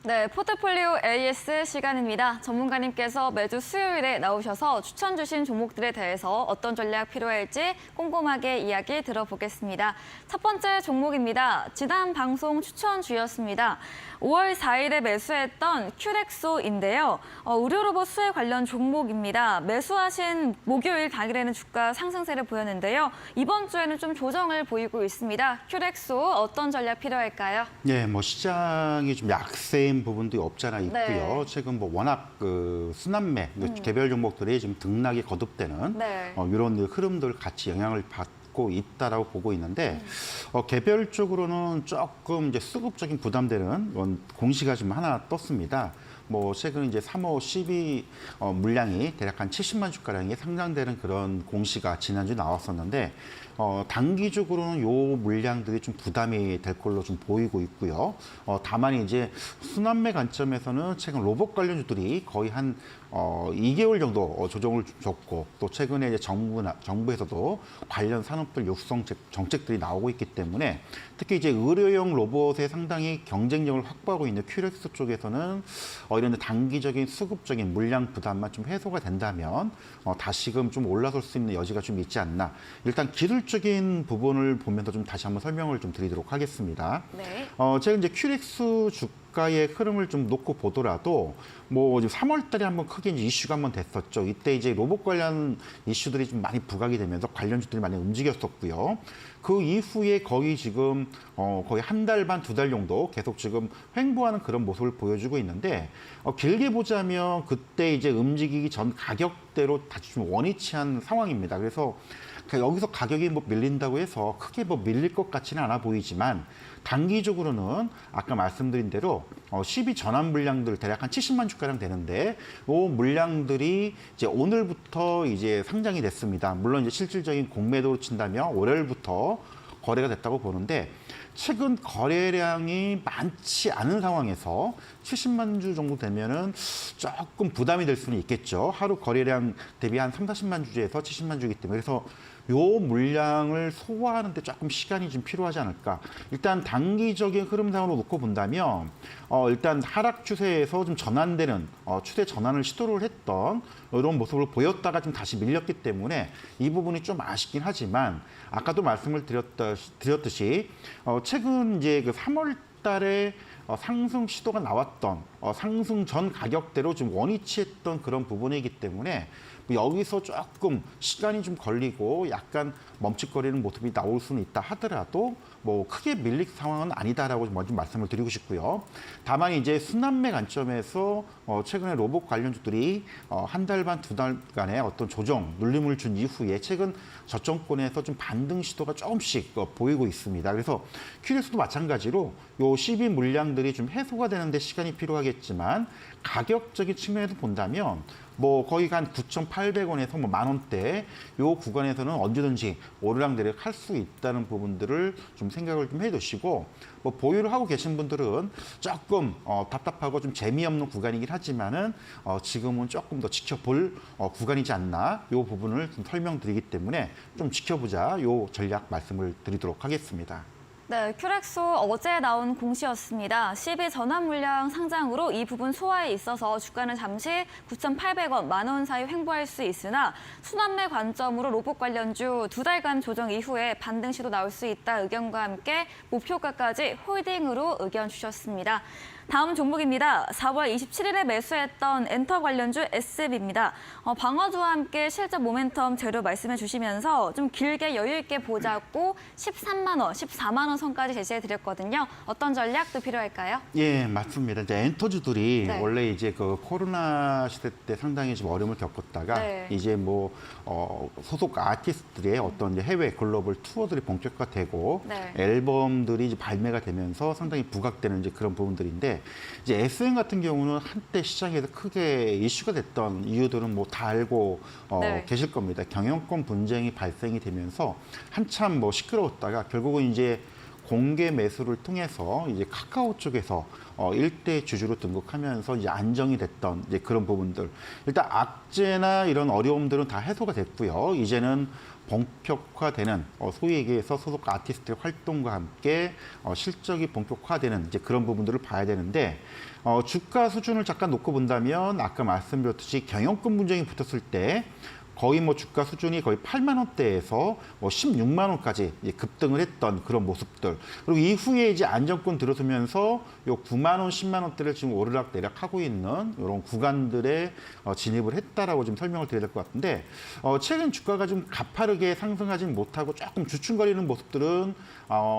네, 포트폴리오 AS 시간입니다. 전문가님께서 매주 수요일에 나오셔서 추천 주신 종목들에 대해서 어떤 전략 필요할지 꼼꼼하게 이야기 들어보겠습니다. 첫 번째 종목입니다. 지난 방송 추천주였습니다. 5월 4일에 매수했던 큐렉소인데요. 의료 로봇 수혜 관련 종목입니다. 매수하신 목요일 당일에는 주가 상승세를 보였는데요. 이번 주에는 좀 조정을 보이고 있습니다. 큐렉소 어떤 전략 필요할까요? 네, 뭐 시장이 좀 약세인 부분도 없잖아 있고요. 네. 최근 뭐 워낙 순환매, 개별 종목들이 지금 등락이 거듭되는 네. 이런 흐름들 같이 영향을 받고 있다라고 보고 있는데 개별적으로는 조금 이제 수급적인 부담되는 공시가 좀 하나 떴습니다. 뭐 최근 이제 3호 12 물량이 대략 한 70만 주가량이 상장되는 그런 공시가 지난주 나왔었는데 단기적으로는 요 물량들이 좀 부담이 될 걸로 좀 보이고 있고요. 다만 이제 순환매 관점에서는 최근 로봇 관련주들이 거의 한 2개월 정도 조정을 줬고 또 최근에 이제 정부에서도 관련 산업들 육성 정책들이 나오고 있기 때문에 특히 이제 의료용 로봇에 상당히 경쟁력을 확보하고 있는 큐렉스 쪽에서는 이런 단기적인 수급적인 물량 부담만 좀 해소가 된다면 다시금 좀 올라설 수 있는 여지가 좀 있지 않나. 일단 기술적인 부분을 보면서 좀 다시 한번 설명을 좀 드리도록 하겠습니다. 네. 제가 이제 큐렉스 주가의 흐름을 좀 놓고 보더라도 뭐 3월 달에 한번 크게 이제 이슈가 한번 됐었죠. 이때 이제 로봇 관련 이슈들이 좀 많이 부각이 되면서 관련주들이 많이 움직였었고요. 그 이후에 거의 지금 거의 한 달 반, 2달 정도 계속 지금 횡보하는 그런 모습을 보여주고 있는데 길게 보자면 그때 이제 움직이기 전 가격대로 다시 좀 원위치한 상황입니다. 그래서 여기서 가격이 뭐 밀린다고 해서 크게 뭐 밀릴 것 같지는 않아 보이지만 단기적으로는 아까 말씀드린 대로 12 전환 물량들 대략 한 70만 주가량 되는데 이 물량들이 이제 오늘부터 이제 상장이 됐습니다. 물론 이제 실질적인 공매도로 친다면 월요일부터 거래가 됐다고 보는데 최근 거래량이 많지 않은 상황에서 70만 주 정도 되면은 조금 부담이 될 수는 있겠죠. 하루 거래량 대비 한 3, 40만 주에서 70만 주이기 때문에 그래서 요 물량을 소화하는 데 조금 시간이 좀 필요하지 않을까. 일단 단기적인 흐름상으로 놓고 본다면 일단 하락 추세에서 좀 전환되는 추세 전환을 시도를 했던 이런 모습을 보였다가 좀 다시 밀렸기 때문에 이 부분이 좀 아쉽긴 하지만 아까도 말씀을 드렸듯이 최근 이제 그 3월 달에 상승 시도가 나왔던 상승 전 가격대로 좀 원위치했던 그런 부분이기 때문에 여기서 조금 시간이 좀 걸리고 약간 멈칫거리는 모습이 나올 수는 있다 하더라도 뭐 크게 밀릴 상황은 아니다라고 먼저 말씀을 드리고 싶고요. 다만 이제 순환매 관점에서 최근에 로봇 관련주들이 한 달 반, 2달간의 어떤 조정, 눌림을 준 이후에 최근 저점권에서 좀 반등 시도가 조금씩 보이고 있습니다. 그래서 큐렉스도 마찬가지로 요 12 물량들이 좀 해소가 되는데 시간이 필요하겠지만 가격적인 측면에서 본다면 뭐 거의 한 9,800원에서 뭐 10,000원대 요 구간에서는 언제든지 오르락내리락 할 수 있다는 부분들을 좀 생각을 좀 해두시고 뭐 보유를 하고 계신 분들은 조금 답답하고 좀 재미없는 구간이긴 하지만은 지금은 조금 더 지켜볼 구간이지 않나 요 부분을 좀 설명드리기 때문에 좀 지켜보자 요 전략 말씀을 드리도록 하겠습니다. 네, 큐렉소 어제 나온 공시였습니다. 12 전환 물량 상장으로 이 부분 소화에 있어서 주가는 잠시 9,800원, 10,000원 사이 횡보할 수 있으나 순환매 관점으로 로봇 관련주 2달간 조정 이후에 반등 시도 나올 수 있다 의견과 함께 목표가까지 홀딩으로 의견 주셨습니다. 다음 종목입니다. 4월 27일에 매수했던 엔터 관련주 SB입니다. 방어주와 함께 실적 모멘텀 재료 말씀해 주시면서 좀 길게 여유 있게 보자고 13만 원, 14만 원 선까지 제시해 드렸거든요. 어떤 전략도 필요할까요? 예, 맞습니다. 이제 엔터주들이 네. 원래 이제 그 코로나 시대 때 상당히 좀 어려움을 겪었다가 네. 이제 뭐 소속 아티스트들의 어떤 이제 해외 글로벌 투어들이 본격화되고 네. 앨범들이 이제 발매가 되면서 상당히 부각되는 이제 그런 부분들인데 이제 SM 같은 경우는 한때 시장에서 크게 이슈가 됐던 이유들은 뭐 다 알고 네. 계실 겁니다. 경영권 분쟁이 발생이 되면서 한참 뭐 시끄러웠다가 결국은 이제 공개 매수를 통해서 이제 카카오 쪽에서 일대 주주로 등극하면서 이제 안정이 됐던 이제 그런 부분들. 일단 악재나 이런 어려움들은 다 해소가 됐고요. 이제는 본격화되는 소위 얘기해서 소속 아티스트의 활동과 함께 실적이 본격화되는 이제 그런 부분들을 봐야 되는데 주가 수준을 잠깐 놓고 본다면 아까 말씀드렸듯이 경영권 분쟁이 붙었을 때 거의 뭐 주가 수준이 거의 8만 원대에서 뭐 16만 원까지 급등을 했던 그런 모습들. 그리고 이후에 이제 안정권 들어서면서 요 9만 원, 10만 원대를 지금 오르락내락 하고 있는 이런 구간들에 진입을 했다라고 좀 설명을 드려야 될 것 같은데 최근 주가가 좀 가파르게 상승하진 못하고 조금 주춤거리는 모습들은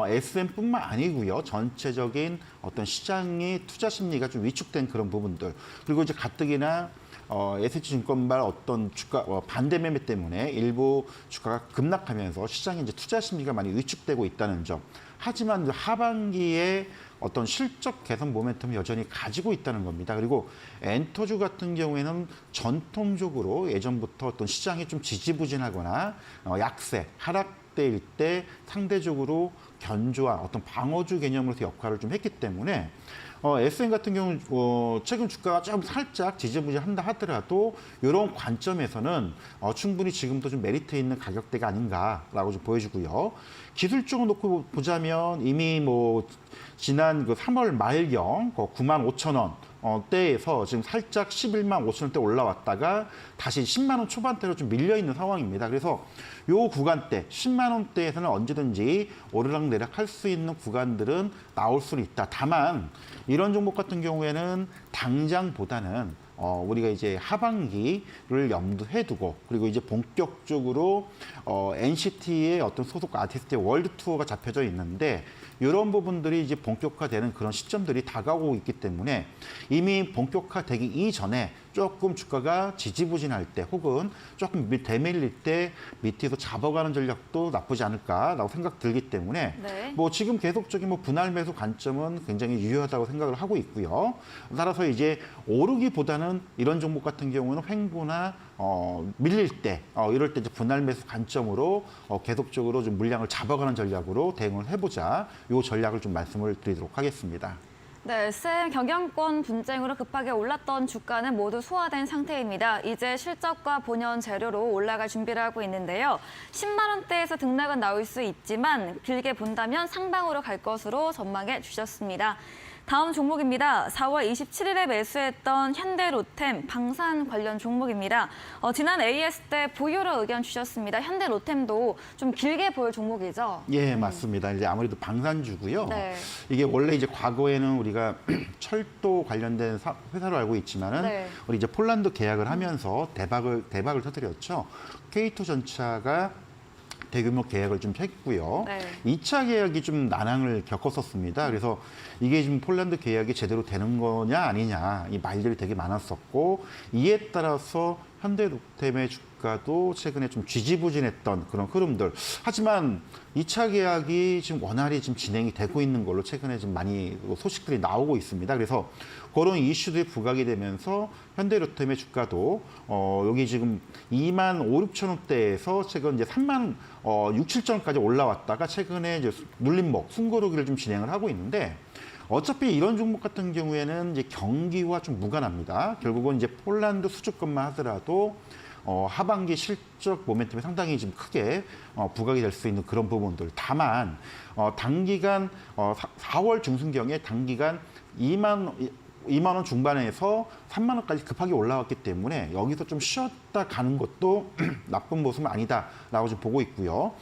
SM뿐만 아니고요. 전체적인 어떤 시장의 투자 심리가 좀 위축된 그런 부분들. 그리고 이제 가뜩이나 SH증권발 어떤 주가 반대 매매 때문에 일부 주가가 급락하면서 시장의 이제 투자 심리가 많이 위축되고 있다는 점. 하지만 하반기에 어떤 실적 개선 모멘텀을 여전히 가지고 있다는 겁니다. 그리고 엔터주 같은 경우에는 전통적으로 예전부터 어떤 시장이 좀 지지부진하거나 약세, 하락대일 때 상대적으로 견조한 어떤 방어주 개념으로서 역할을 좀 했기 때문에 SM 같은 경우 최근 주가가 좀 살짝 지지부진한다 하더라도 이런 관점에서는 충분히 지금도 좀 메리트 있는 가격대가 아닌가라고 좀 보여주고요. 기술적으로 놓고 보자면 이미 뭐 지난 그 3월 말경 9만 5천 원 대에서 지금 살짝 11만 5천 원대 올라왔다가 다시 10만 원 초반대로 좀 밀려 있는 상황입니다. 그래서 요 구간대 10만 원대에서는 언제든지 오르락내락 할 수 있는 구간들은 나올 수는 있다. 다만 이런 종목 같은 경우에는 당장보다는 우리가 이제 하반기를 염두해 두고 그리고 이제 본격적으로 NCT의 어떤 소속 아티스트의 월드 투어가 잡혀져 있는데 이런 부분들이 이제 본격화되는 그런 시점들이 다가오고 있기 때문에 이미 본격화되기 이전에 조금 주가가 지지부진할 때 혹은 조금 대밀릴 때 밑에서 잡아가는 전략도 나쁘지 않을까라고 생각 들기 때문에 네. 뭐 지금 계속적인 뭐 분할 매수 관점은 굉장히 유효하다고 생각을 하고 있고요. 따라서 이제 오르기보다는 이런 종목 같은 경우는 횡보나 밀릴 때 이럴 때 이제 분할 매수 관점으로 계속적으로 좀 물량을 잡아가는 전략으로 대응을 해보자. 이 전략을 좀 말씀을 드리도록 하겠습니다. 네, SM 경영권 분쟁으로 급하게 올랐던 주가는 모두 소화된 상태입니다. 이제 실적과 본연 재료로 올라갈 준비를 하고 있는데요. 10만 원대에서 등락은 나올 수 있지만 길게 본다면 상방으로 갈 것으로 전망해 주셨습니다. 다음 종목입니다. 4월 27일에 매수했던 현대로템 방산 관련 종목입니다. 지난 AS 때 보유로 의견 주셨습니다. 현대로템도 좀 길게 보일 종목이죠? 예, 맞습니다. 이제 아무래도 방산주고요. 네. 이게 원래 이제 과거에는 우리가 철도 관련된 회사로 알고 있지만은 네. 우리 이제 폴란드 계약을 하면서 대박을 터뜨렸죠. K2 전차가 대규모 계약을 좀 했고요. 네. 2차 계약이 좀 난항을 겪었었습니다. 그래서 이게 지금 폴란드 계약이 제대로 되는 거냐 아니냐 이 말들이 되게 많았었고 이에 따라서 현대로템의 주가도 최근에 좀 지지부진했던 그런 흐름들. 하지만 2차 계약이 지금 원활히 지금 진행이 되고 있는 걸로 최근에 좀 많이 소식들이 나오고 있습니다. 그래서 그런 이슈들이 부각이 되면서 현대로템의 주가도 여기 지금 2만 5, 6천 원대에서 최근 이제 3만 6, 7천 원까지 올라왔다가 최근에 이제 눌림목, 숨고르기를 좀 진행을 하고 있는데 어차피 이런 종목 같은 경우에는 이제 경기와 좀 무관합니다. 결국은 이제 폴란드 수주권만 하더라도 하반기 실적 모멘텀이 상당히 좀 크게 부각이 될 수 있는 그런 부분들. 다만 단기간 4월 중순경에 단기간 2만 원 중반에서 3만 원까지 급하게 올라왔기 때문에 여기서 좀 쉬었다 가는 것도 나쁜 모습은 아니다라고 좀 보고 있고요.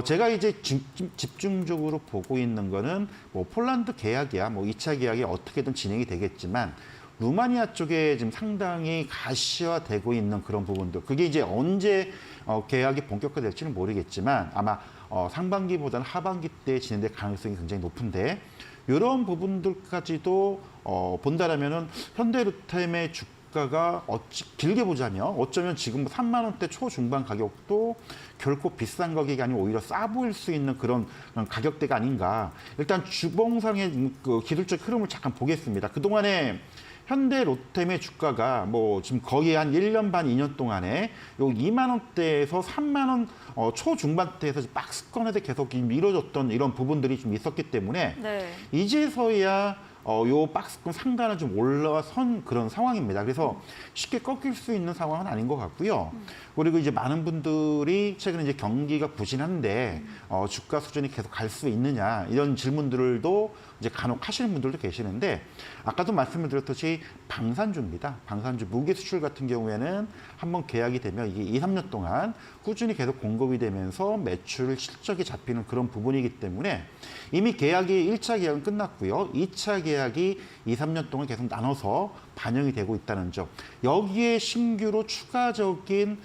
제가 이제 집중적으로 보고 있는 거는 뭐 폴란드 계약이야, 뭐 2차 계약이 어떻게든 진행이 되겠지만 루마니아 쪽에 지금 상당히 가시화되고 있는 그런 부분들. 그게 이제 언제 계약이 본격화될지는 모르겠지만 아마 상반기보다는 하반기 때 진행될 가능성이 굉장히 높은데 이런 부분들까지도 본다라면은 현대로템의 주가가 길게 보자면 어쩌면 지금 3만 원대 초중반 가격도 결코 비싼 가격이 아니고 오히려 싸 보일 수 있는 그런 가격대가 아닌가. 일단 주봉상의 그 기술적 흐름을 잠깐 보겠습니다. 그동안에 현대로템의 주가가 뭐 지금 거의 한 1년 반, 2년 동안에 요 2만 원대에서 3만 원 초중반대에서 박스권에 계속 이루어졌던 이런 부분들이 좀 있었기 때문에 네. 이제서야 요 박스권 상단은 좀 올라선 그런 상황입니다. 그래서 쉽게 꺾일 수 있는 상황은 아닌 것 같고요. 그리고 이제 많은 분들이 최근에 이제 경기가 부진한데 주가 수준이 계속 갈 수 있느냐 이런 질문들도 이제 간혹 하시는 분들도 계시는데 아까도 말씀을 드렸듯이 방산주입니다. 방산주 무기 수출 같은 경우에는 한번 계약이 되면 이게 2, 3년 동안 꾸준히 계속 공급이 되면서 매출 실적이 잡히는 그런 부분이기 때문에 이미 계약이 1차 계약은 끝났고요. 2차 계약이 2, 3년 동안 계속 나눠서 반영이 되고 있다는 점. 여기에 신규로 추가적인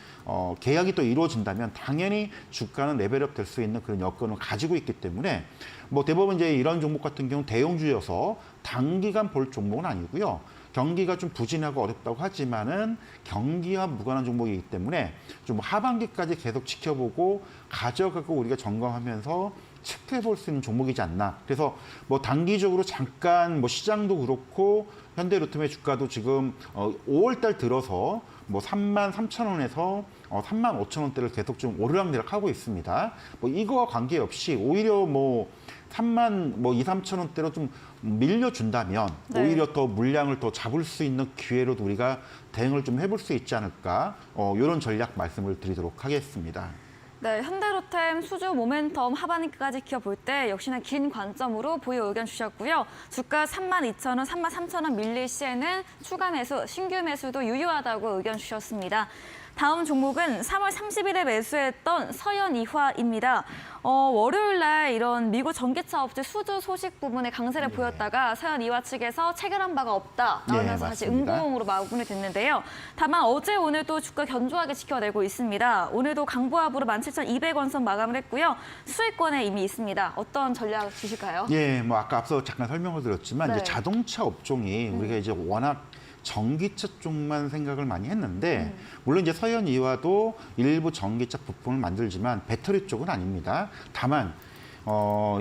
계약이 또 이루어진다면 당연히 주가는 레벨업 될 수 있는 그런 여건을 가지고 있기 때문에 뭐 대부분 이제 이런 종목 같은 경우는 대형주여서 단기간 볼 종목은 아니고요. 경기가 좀 부진하고 어렵다고 하지만은 경기와 무관한 종목이기 때문에 좀 하반기까지 계속 지켜보고 가져가고 우리가 점검하면서 체크해 볼 수 있는 종목이지 않나. 그래서 뭐 단기적으로 잠깐 뭐 시장도 그렇고 현대로템의 주가도 지금 5월 달 들어서 뭐 33,000원에서 35,000원대를 계속 좀 오르락내락 하고 있습니다. 뭐 이거와 관계없이 오히려 뭐 2, 3,000원대로 좀 밀려준다면 네. 오히려 더 물량을 더 잡을 수 있는 기회로도 우리가 대응을 좀 해볼 수 있지 않을까 이런 전략 말씀을 드리도록 하겠습니다. 네, 현대로템 수주 모멘텀 하반기까지 지켜볼 때 역시나 긴 관점으로 보유 의견 주셨고요. 주가 32,000원, 33,000원 밀릴 시에는 추가 매수, 신규 매수도 유효하다고 의견 주셨습니다. 다음 종목은 3월 30일에 매수했던 서현이화입니다. 월요일 날 이런 미국 전기차 업체 수주 소식 부분에 강세를 보였다가 서현이화 측에서 체결한 바가 없다 나오면서 다시 맞습니다. 음봉으로 마무리 됐는데요. 다만 어제 오늘도 주가 견조하게 지켜내고 있습니다. 오늘도 강보합으로 17,200원 선 마감을 했고요. 수익권에 이미 있습니다. 어떤 전략 주실까요? 예, 뭐 아까 앞서 잠깐 설명을 드렸지만 네. 이제 자동차 업종이 우리가 이제 워낙 전기차 쪽만 생각을 많이 했는데 물론 이제 서현이화도 일부 전기차 부품을 만들지만 배터리 쪽은 아닙니다. 다만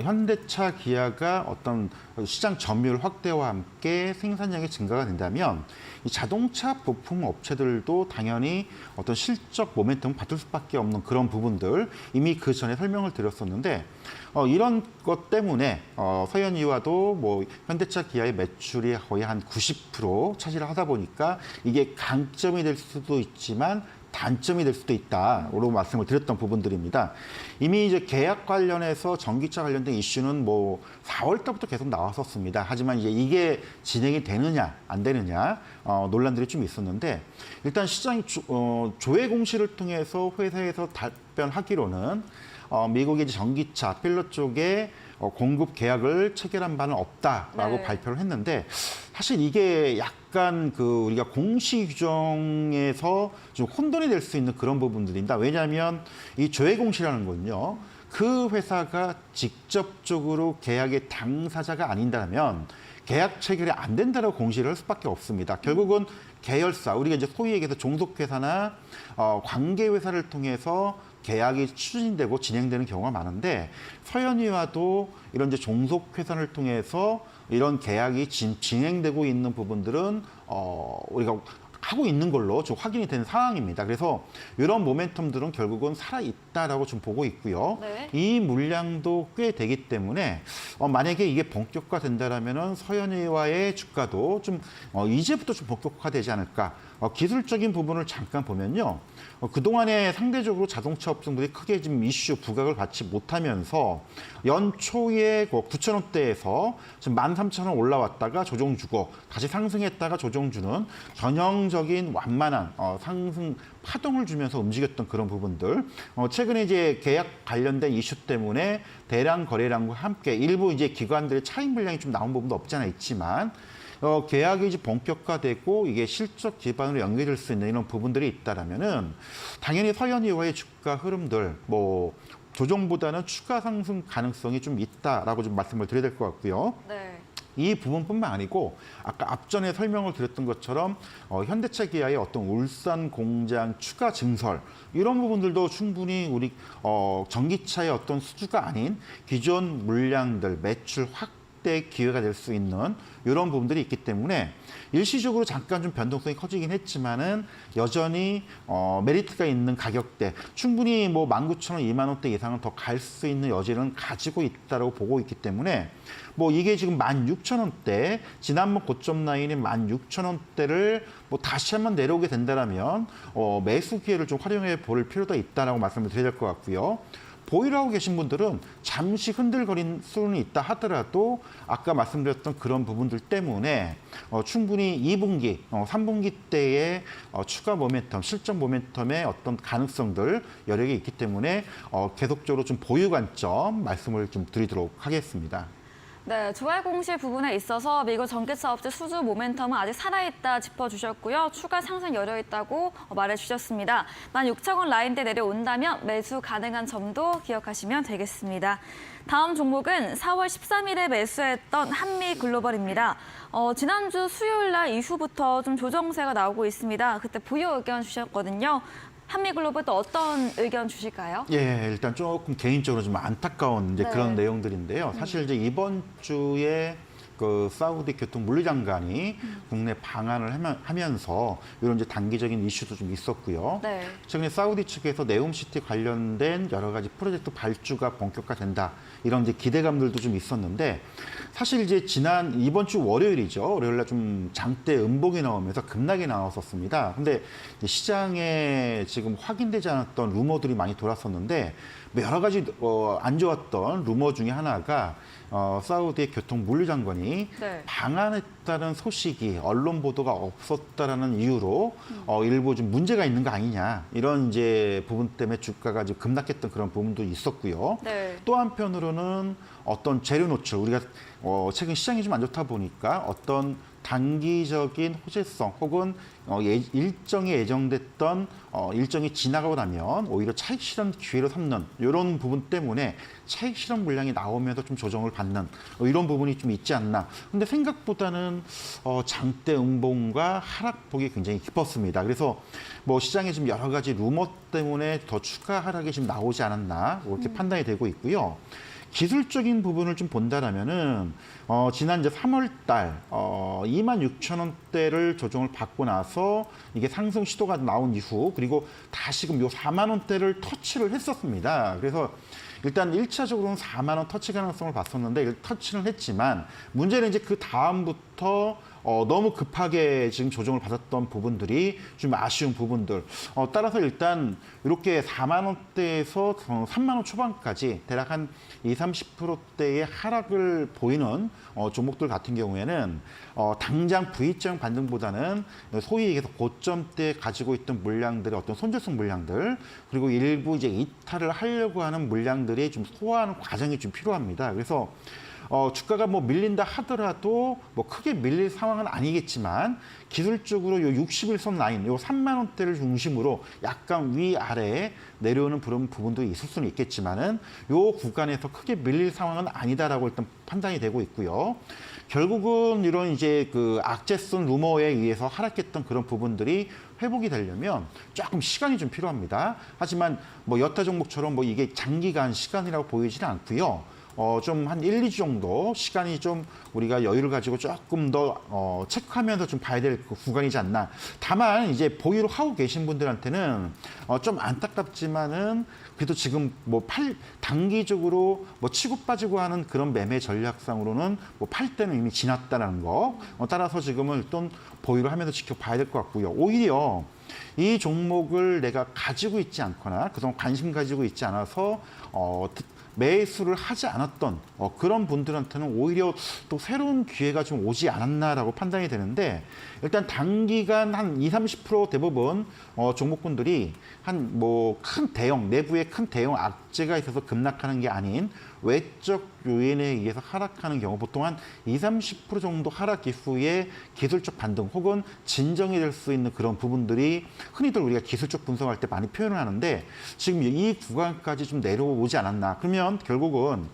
현대차, 기아가 어떤 시장 점유율 확대와 함께 생산량이 증가가 된다면 이 자동차 부품 업체들도 당연히 어떤 실적 모멘텀을 받을 수밖에 없는 그런 부분들 이미 그 전에 설명을 드렸었는데 이런 것 때문에 서현이화도 뭐 현대차, 기아의 매출이 거의 한 90% 차지를 하다 보니까 이게 강점이 될 수도 있지만 단점이 될 수도 있다라고 말씀을 드렸던 부분들입니다. 이미 이제 계약 관련해서 전기차 관련된 이슈는 뭐 4월 달부터 계속 나왔었습니다. 하지만 이제 이게 진행이 되느냐 안 되느냐 논란들이 좀 있었는데 일단 시장 조회 공시를 통해서 회사에서 답변하기로는 미국의 전기차 필러 쪽에 공급 계약을 체결한 바는 없다라고 네. 발표를 했는데 사실 이게 약간 우리가 공시 규정에서 좀 혼돈이 될 수 있는 그런 부분들입니다. 왜냐하면 이 조회 공시라는 건요. 그 회사가 직접적으로 계약의 당사자가 아닌다면 계약 체결이 안 된다고 공시를 할 수밖에 없습니다. 결국은 계열사, 우리가 이제 소위 얘기해서 종속회사나 관계회사를 통해서 계약이 추진되고 진행되는 경우가 많은데 서현이와도 이런 이제 종속회사를 통해서 이런 계약이 진행되고 있는 부분들은 우리가 하고 있는 걸로 좀 확인이 된 상황입니다. 그래서 이런 모멘텀들은 결국은 살아있다라고 좀 보고 있고요. 네. 이 물량도 꽤 되기 때문에 만약에 이게 본격화된다라면은 서현이와의 주가도 좀 이제부터 좀 본격화되지 않을까. 기술적인 부분을 잠깐 보면요. 그동안에 상대적으로 자동차 업종들이 크게 지금 이슈 부각을 받지 못하면서 연초에 9,000원대에서 지금 13,000원 올라왔다가 조정 주고 다시 상승했다가 조정 주는 전형적인 완만한 상승 파동을 주면서 움직였던 그런 부분들. 최근에 이제 계약 관련된 이슈 때문에 대량 거래량과 함께 일부 이제 기관들의 차익 물량이 좀 나온 부분도 없지 않아 있지만 계약이 이제 본격화되고 이게 실적 기반으로 연결될 수 있는 이런 부분들이 있다라면은 당연히 서현이와의 주가 흐름들 뭐 조정보다는 추가 상승 가능성이 좀 있다라고 좀 말씀을 드려야 될 것 같고요. 네. 이 부분뿐만 아니고 아까 앞전에 설명을 드렸던 것처럼 현대차 기아의 어떤 울산 공장 추가 증설 이런 부분들도 충분히 우리 전기차의 어떤 수주가 아닌 기존 물량들 매출 확대 때 기회가 될 수 있는 이런 부분들이 있기 때문에 일시적으로 잠깐 좀 변동성이 커지긴 했지만은 여전히 메리트가 있는 가격대, 충분히 뭐 19,000원, 2만 원대 이상은 더 갈 수 있는 여지는 가지고 있다고 보고 있기 때문에 뭐 이게 지금 16,000원대, 지난번 고점 라인인 16,000원대를 뭐 다시 한번 내려오게 된다면 매수 기회를 좀 활용해 볼 필요도 있다라고 말씀을 드려야 될 것 같고요. 보유를 하고 계신 분들은 잠시 흔들거릴 수는 있다 하더라도 아까 말씀드렸던 그런 부분들 때문에 충분히 2분기, 3분기 때의 추가 모멘텀, 실적 모멘텀의 어떤 가능성들 여러 개 있기 때문에 계속적으로 좀 보유 관점 말씀을 좀 드리도록 하겠습니다. 네, 조회 공시 부분에 있어서 미국 전기차업체 수주 모멘텀은 아직 살아있다 짚어주셨고요. 추가 상승 여려 있다고 말해주셨습니다. 16,000원 라인대 내려온다면 매수 가능한 점도 기억하시면 되겠습니다. 다음 종목은 4월 13일에 매수했던 한미글로벌입니다. 지난주 수요일 날 이후부터 좀 조정세가 나오고 있습니다. 그때 보유 의견 주셨거든요. 한미글로벌 또 어떤 의견 주실까요? 예, 일단 조금 개인적으로 좀 안타까운 이제 네. 그런 내용들인데요. 사실 이제 이번 주에 그 사우디 교통 물리장관이 국내 방한을 하면서 이런 이제 단기적인 이슈도 좀 있었고요. 네. 최근에 사우디 측에서 네옴시티 관련된 여러 가지 프로젝트 발주가 본격화된다. 이런 이제 기대감들도 좀 있었는데 사실 이제 이번 주 월요일이죠. 월요일날 좀 장대 음봉이 나오면서 급락이 나왔었습니다. 근데 이제 시장에 지금 확인되지 않았던 루머들이 많이 돌았었는데 여러 가지 안 좋았던 루머 중에 하나가 사우디의 교통 물류장관이 네. 방한했다는 소식이 언론 보도가 없었다라는 이유로 일부 좀 문제가 있는 거 아니냐 이런 이제 부분 때문에 주가가 좀 급락했던 그런 부분도 있었고요. 네. 또 한편으로는 어떤 재료 노출 우리가 최근 시장이 좀 안 좋다 보니까 어떤 단기적인 호재성 혹은 일정이 예정됐던 일정이 지나가고 나면 오히려 차익 실현 기회로 삼는 이런 부분 때문에 차익 실현 물량이 나오면서 좀 조정을 받는 이런 부분이 좀 있지 않나. 근데 생각보다는 장대 음봉과 하락폭이 굉장히 깊었습니다. 그래서 뭐 시장에 지금 여러 가지 루머 때문에 더 추가 하락이 지금 나오지 않았나 이렇게 판단이 되고 있고요. 기술적인 부분을 좀 본다라면은 지난 이제 3월 달 26,000원대를 조정을 받고 나서 이게 상승 시도가 나온 이후 그리고 다시금 요 4만 원대를 터치를 했었습니다. 그래서 일단 1차적으로는 4만 원 터치 가능성을 봤었는데 터치는 했지만 문제는 이제 그 다음부터 너무 급하게 지금 조정을 받았던 부분들이 좀 아쉬운 부분들. 따라서 일단 이렇게 4만 원대에서 3만 원 초반까지 대략 한 20-30%대의 하락을 보이는 종목들 같은 경우에는 당장 V자 반등보다는 소위 얘기해서 고점대 가지고 있던 물량들의 어떤 손절성 물량들 그리고 일부 이제 이탈을 하려고 하는 물량들이 좀 소화하는 과정이 좀 필요합니다. 그래서 주가가 뭐 밀린다 하더라도 뭐 크게 밀릴 상황은 아니겠지만 기술적으로 요 61선 라인, 요 3만 원대를 중심으로 약간 위아래에 내려오는 그런 부분도 있을 수는 있겠지만은 요 구간에서 크게 밀릴 상황은 아니다라고 일단 판단이 되고 있고요. 결국은 이런 이제 그 악재성 루머에 의해서 하락했던 그런 부분들이 회복이 되려면 조금 시간이 좀 필요합니다. 하지만 뭐 여타 종목처럼 뭐 이게 장기간 시간이라고 보이지는 않고요. 좀 한 1-2주 정도 시간이 좀 우리가 여유를 가지고 조금 더 체크하면서 좀 봐야 될 구간이지 않나. 다만 이제 보유를 하고 계신 분들한테는 좀 안타깝지만은 그래도 지금 뭐 단기적으로 뭐 치고 빠지고 하는 그런 매매 전략상으로는 뭐 팔 때는 이미 지났다는 거. 따라서 지금은 일단 보유를 하면서 지켜봐야 될 것 같고요. 오히려 이 종목을 내가 가지고 있지 않거나 그동안 관심 가지고 있지 않아서 매수를 하지 않았던 그런 분들한테는 오히려 또 새로운 기회가 좀 오지 않았나라고 판단이 되는데 일단 단기간 한 20-30% 대부분 종목군들이 한 뭐 큰 대형 내부에 큰 대형 악재가 있어서 급락하는 게 아닌 외적 요인에 의해서 하락하는 경우 보통 한 20-30% 정도 하락 이후에 기술적 반등 혹은 진정이 될 수 있는 그런 부분들이 흔히들 우리가 기술적 분석할 때 많이 표현을 하는데 지금 이 구간까지 좀 내려오지 않았나. 그러면 결국은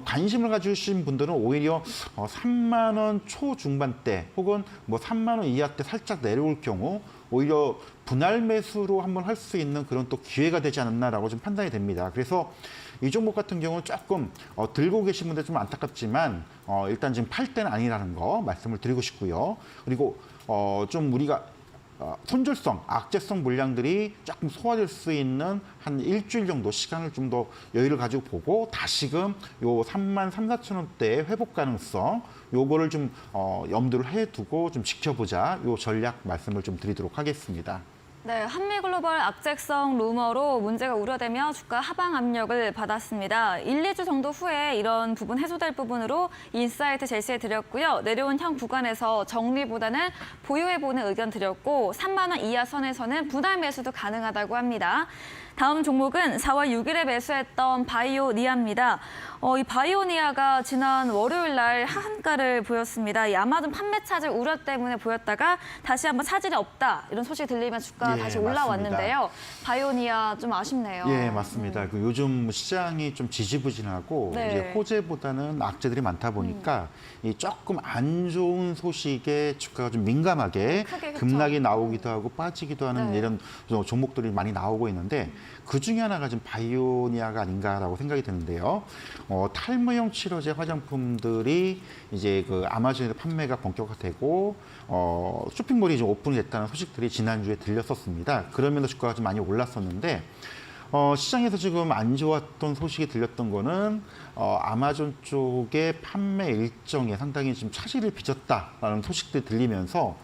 관심을 가지신 분들은 오히려 3만 원 초중반대 혹은 뭐 3만 원 이하대 살짝 내려올 경우 오히려 분할 매수로 한번 할 수 있는 그런 또 기회가 되지 않았나라고 좀 판단이 됩니다. 그래서 이 종목 같은 경우는 조금 들고 계신 분들 좀 안타깝지만 일단 지금 팔 때는 아니라는 거 말씀을 드리고 싶고요. 그리고 좀 우리가 손절성, 악재성 물량들이 조금 소화될 수 있는 한 일주일 정도 시간을 좀 더 여유를 가지고 보고 다시금 요 3만 3, 4천 원대의 회복 가능성 요거를 좀 염두를 해두고 좀 지켜보자 요 전략 말씀을 좀 드리도록 하겠습니다. 네, 한미글로벌 악재성 루머로 문제가 우려되며 주가 하방 압력을 받았습니다. 1, 2주 정도 후에 이런 부분 해소될 부분으로 인사이트 제시해 드렸고요. 내려온 현 구간에서 정리보다는 보유해보는 의견 드렸고 3만 원 이하 선에서는 분할 매수도 가능하다고 합니다. 다음 종목은 4월 6일에 매수했던 바이오니아입니다. 이 바이오니아가 지난 월요일 날 하한가를 보였습니다. 이 아마존 판매 차질 우려 때문에 보였다가 다시 한번 차질이 없다 이런 소식이 들리면 주가가 다시 올라왔는데요. 맞습니다. 바이오니아 좀 아쉽네요. 예, 맞습니다. 그 요즘 시장이 좀 지지부진하고 네. 이제 호재보다는 악재들이 많다 보니까 이 조금 안 좋은 소식에 주가가 좀 민감하게 크게 그쵸. 급락이 나오기도 하고 빠지기도 하는 네. 이런 종목들이 많이 나오고 있는데 그 중에 하나가 지금 바이오니아가 아닌가라고 생각이 드는데요. 탈모용 치료제 화장품들이 이제 그 아마존에서 판매가 본격화되고 쇼핑몰이 좀 오픈이 됐다는 소식들이 지난주에 들렸었습니다. 그러면서 주가가 좀 많이 올랐었는데 시장에서 지금 안 좋았던 소식이 들렸던 거는 아마존 쪽의 판매 일정에 상당히 지금 차질을 빚었다라는 소식들이 들리면서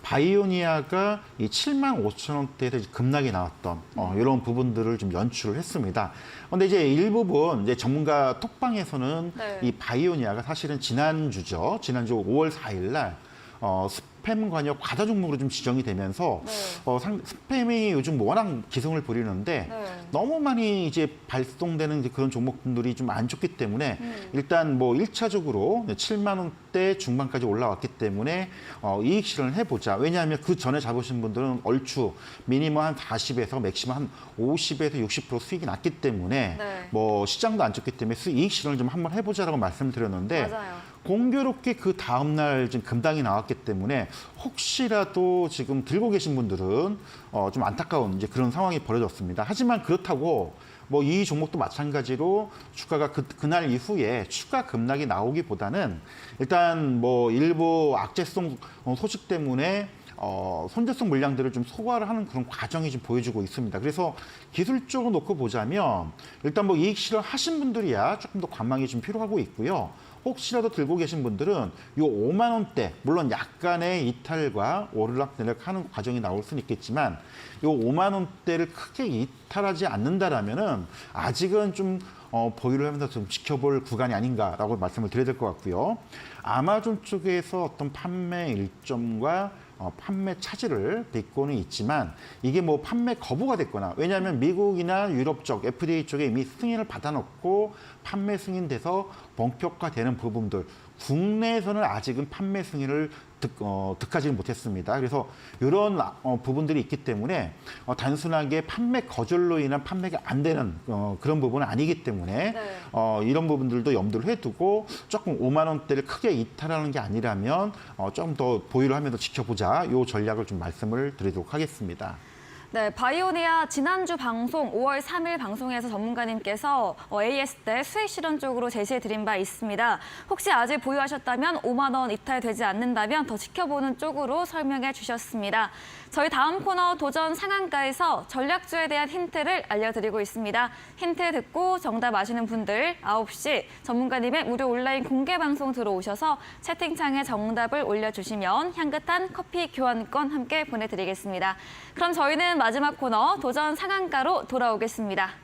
바이오니아가 이 7만 5천 원대에서 급락이 나왔던 이런 부분들을 좀 연출을 했습니다. 그런데 이제 일부분 이제 전문가 톡방에서는 네. 이 바이오니아가 사실은 지난주 5월 4일 날 스팸 관여 과다 종목으로 좀 지정이 되면서 네. 스팸이 요즘 워낙 기승을 부리는데 네. 너무 많이 이제 발송되는 이제 그런 종목들이 좀 안 좋기 때문에 일단 뭐 1차적으로 7만 원대 중반까지 올라왔기 때문에 이익 실현을 해보자. 왜냐하면 그 전에 잡으신 분들은 얼추 미니멈 한 40에서 맥시멈 한 50에서 60% 수익이 났기 때문에 네. 뭐 시장도 안 좋기 때문에 이익 실현을 좀 한번 해보자라고 말씀드렸는데 맞아요. 공교롭게 그 다음날 지금 급락이 나왔기 때문에 혹시라도 지금 들고 계신 분들은 좀 안타까운 이제 그런 상황이 벌어졌습니다. 하지만 그렇다고 뭐 이 종목도 마찬가지로 주가가 그날 이후에 추가 급락이 나오기보다는 일단 뭐 일부 악재성 소식 때문에 손절성 물량들을 좀 소화를 하는 그런 과정이 좀 보여주고 있습니다. 그래서 기술적으로 놓고 보자면 일단 뭐 이익 실현하신 분들이야 조금 더 관망이 좀 필요하고 있고요. 혹시라도 들고 계신 분들은 요 5만 원대, 물론 약간의 이탈과 오르락내리락 하는 과정이 나올 수는 있겠지만 요 5만 원대를 크게 이탈하지 않는다라면은 아직은 좀 보유를 하면서 좀 지켜볼 구간이 아닌가라고 말씀을 드려야 될 것 같고요. 아마존 쪽에서 어떤 판매 일정과 판매 차질을 빚고는 있지만 이게 뭐 판매 거부가 됐거나 왜냐하면 미국이나 유럽 쪽 FDA 쪽에 이미 승인을 받아놓고 판매 승인돼서 본격화되는 부분들 국내에서는 아직은 판매 승인을 득하지는 못했습니다. 그래서 이런 부분들이 있기 때문에 단순하게 판매 거절로 인한 판매가 안 되는 그런 부분은 아니기 때문에 네. 이런 부분들도 염두를 해두고 조금 5만 원대를 크게 이탈하는 게 아니라면 좀 더 보유를 하면서 지켜보자 이 전략을 좀 말씀을 드리도록 하겠습니다. 네, 바이오니아 지난주 방송 5월 3일 방송에서 전문가님께서 AS 때 수익 실현 쪽으로 제시해 드린 바 있습니다. 혹시 아직 보유하셨다면 5만 원 이탈되지 않는다면 더 지켜보는 쪽으로 설명해 주셨습니다. 저희 다음 코너 도전 상한가에서 전략주에 대한 힌트를 알려드리고 있습니다. 힌트 듣고 정답 아시는 분들 9시 전문가님의 무료 온라인 공개 방송 들어오셔서 채팅창에 정답을 올려주시면 향긋한 커피 교환권 함께 보내드리겠습니다. 그럼 저희는 마지막 코너 도전 상한가로 돌아오겠습니다.